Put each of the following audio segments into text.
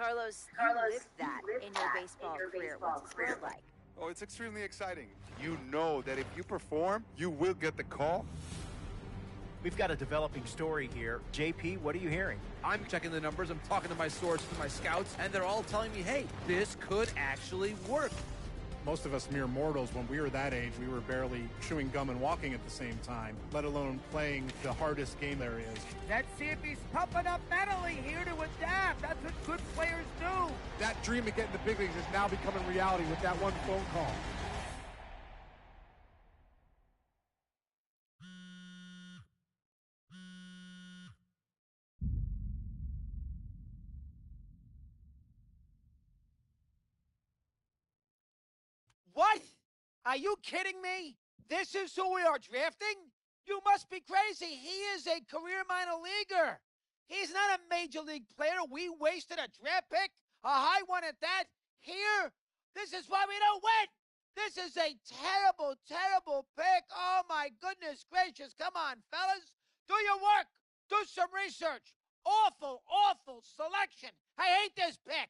Carlos, you lived that in your baseball career. What's the sport like? Oh, it's extremely exciting. You know that if you perform, you will get the call. We've got a developing story here. JP, what are you hearing? I'm checking the numbers, I'm talking to my sources, to my scouts, and they're all telling me, hey, this could actually work. Most of us mere mortals, when we were that age, we were barely chewing gum and walking at the same time, let alone playing the hardest game there is. Let's see if he's pumping up mentally here to adapt. That's what good players do. That dream of getting the big leagues is now becoming reality with that one phone call. What? Are you kidding me? This is who we are drafting? You must be crazy. He is a career minor leaguer. He's not a major league player. We wasted a draft pick, a high one at that. Here, this is why we don't win. This is a terrible, terrible pick. Oh, my goodness gracious. Come on, fellas. Do your work. Do some research. Awful, awful selection. I hate this pick.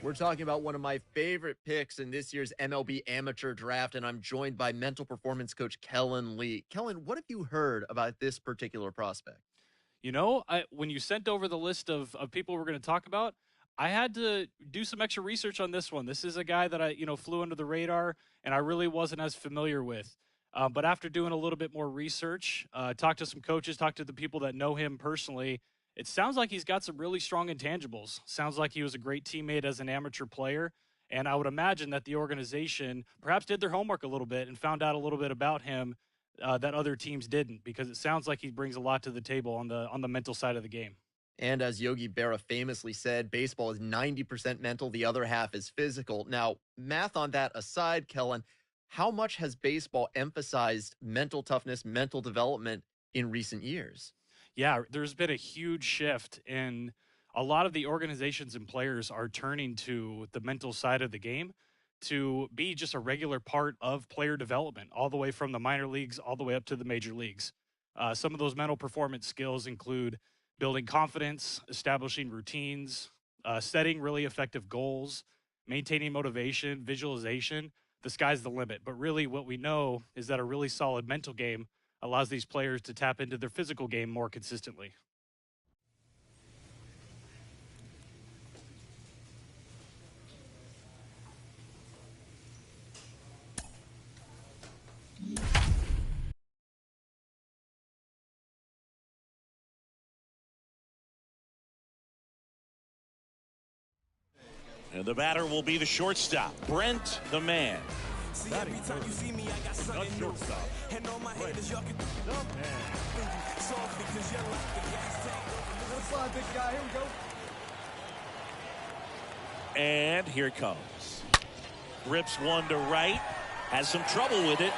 We're talking about one of my favorite picks in this year's MLB amateur draft, and I'm joined by mental performance coach Kellen Lee. Kellen, what have you heard about this particular prospect? You know, when you sent over the list of people we're going to talk about, I had to do some extra research on this one. This is a guy that I, flew under the radar, and I really wasn't as familiar with. But after doing a little bit more research, talked to some coaches, talked to the people that know him personally, it sounds like he's got some really strong intangibles. Sounds like he was a great teammate as an amateur player. And I would imagine that the organization perhaps did their homework a little bit and found out a little bit about him that other teams didn't, because it sounds like he brings a lot to the table on the mental side of the game. And as Yogi Berra famously said, baseball is 90% mental, the other half is physical. Now, math on that aside, Kellen, how much has baseball emphasized mental toughness, mental development in recent years? Yeah, there's been a huge shift in a lot of the organizations and players are turning to the mental side of the game to be just a regular part of player development, all the way from the minor leagues all the way up to the major leagues. Some of those mental performance skills include building confidence, establishing routines, setting really effective goals, maintaining motivation, visualization. The sky's the limit. But really what we know is that a really solid mental game allows these players to tap into their physical game more consistently. And the batter will be the shortstop, Brent the Man. Every time you see me, I got something new. And on my head is your soft because you're like the gas tank. Let's slide, big guy. Here we go. And here it comes. Rips one to right. Has some trouble with it.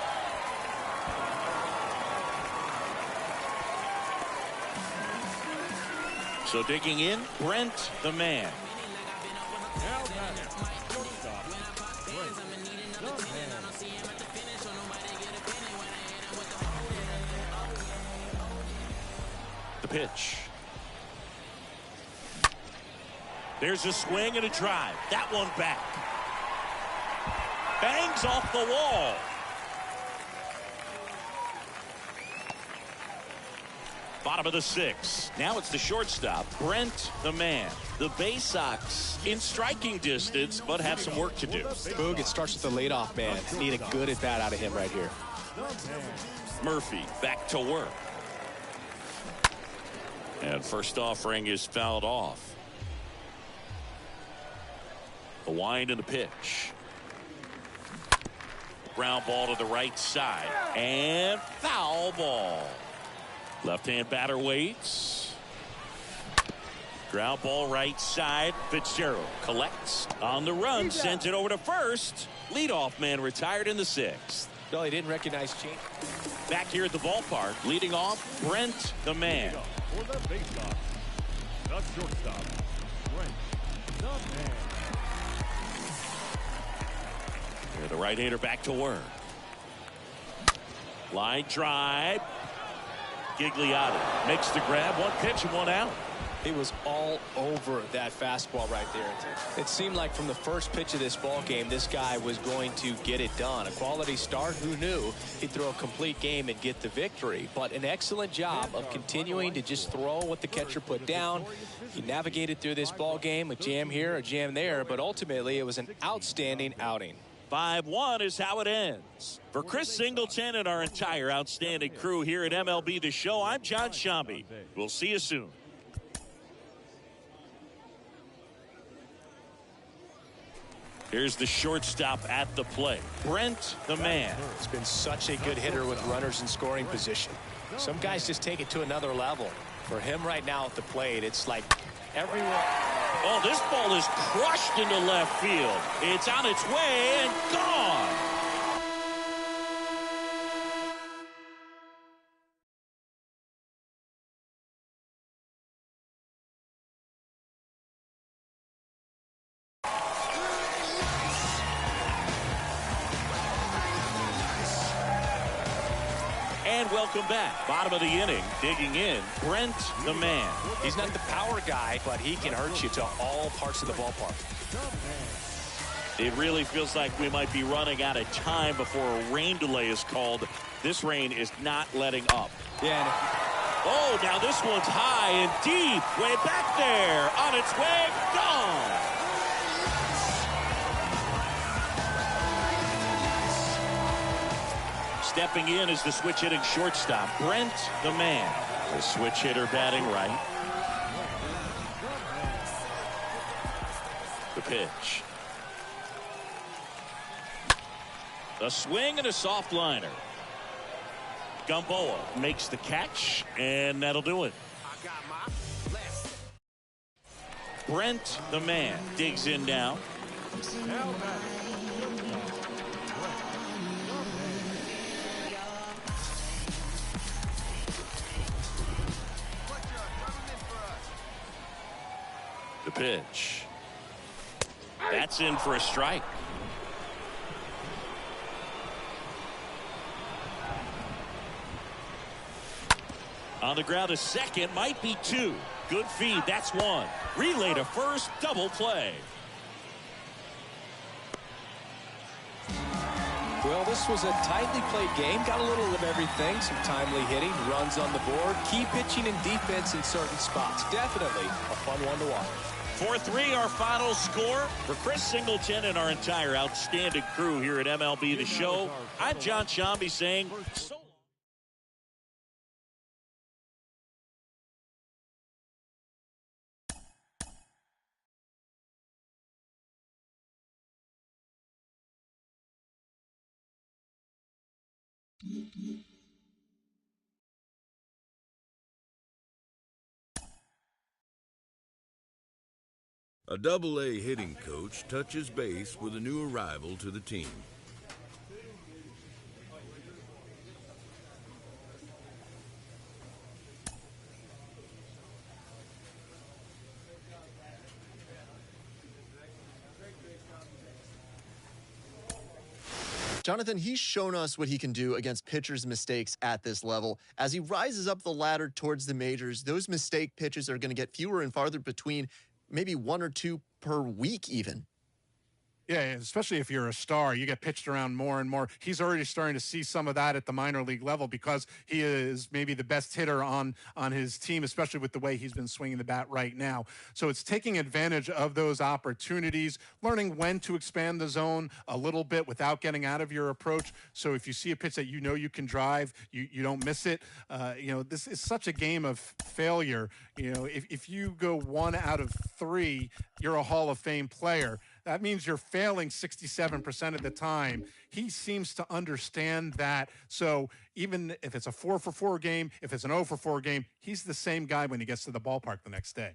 So digging in, Brent the Man. The pitch. There's a swing and a drive. That one back. Bangs off the wall. Bottom of the sixth. Now it's the shortstop, Brent the Man. The Bay Sox in striking distance, but have some work to do. Boog, it starts with the leadoff man. Need a good at bat out of him right here. Murphy back to work. And first offering is fouled off. The wind and the pitch. Ground ball to the right side. And foul ball. Left-hand batter waits. Ground ball right side. Fitzgerald collects on the run. Sends it over to first. Leadoff man retired in the sixth. No, he didn't recognize change. Back here at the ballpark, leading off, Brent the Man. For the baseoff, the shortstop, Brent the Man. Here, the right-hander back to work. Line drive. Gigliotti makes the grab. One pitch and one out. He was all over that fastball right there. It seemed like from the first pitch of this ball game, this guy was going to get it done. A quality start. Who knew he'd throw a complete game and get the victory? But an excellent job of continuing to just throw what the catcher put down. He navigated through this ball game, a jam here, a jam there, but ultimately it was an outstanding outing. 5-1 is how it ends. For Chris Singleton and our entire outstanding crew here at MLB The Show, I'm John Shambi. We'll see you soon. Here's the shortstop at the plate, Brent the Man. He's been such a good hitter with runners in scoring position. Some guys just take it to another level. For him right now at the plate, it's like everyone. Oh, this ball is crushed into left field. It's on its way and gone. And welcome back. Bottom of the inning, digging in, Brent the man. He's not the power guy, but he can hurt you to all parts of the ballpark. It really feels like we might be running out of time before a rain delay is called. This rain is not letting up. Yeah. Oh, now this one's high and deep. Way back there. On its way. Gone. Stepping in is the switch hitting shortstop, Brent the man. The switch hitter batting right. The pitch. A swing and a soft liner. Gamboa makes the catch, and that'll do it. Brent the man digs in now. The pitch. That's in for a strike. On the ground, a second, might be two. Good feed, that's one. Relay to first, double play. Well, this was a tightly played game. Got a little of everything. Some timely hitting, runs on the board, key pitching and defense in certain spots. Definitely a fun one to watch. 4-3 our final score. For Chris Singleton and our entire outstanding crew here at MLB The Show, I'm John Shambi saying so long. A Double-A hitting coach touches base with a new arrival to the team. Jonathan, he's shown us what he can do against pitchers' mistakes at this level. As he rises up the ladder towards the majors, those mistake pitches are going to get fewer and farther between, maybe one or two per week even. Yeah, especially if you're a star, you get pitched around more and more. He's already starting to see some of that at the minor league level because he is maybe the best hitter on his team, especially with the way he's been swinging the bat right now. So it's taking advantage of those opportunities, learning when to expand the zone a little bit without getting out of your approach. So if you see a pitch that you know you can drive, you don't miss it. This is such a game of failure. If you go 1 out of 3, you're a Hall of Fame player. That means you're failing 67% of the time. He seems to understand that. So even if it's a 4-for-4 game, if it's an 0-for-4 game, he's the same guy when he gets to the ballpark the next day.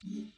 Yeah.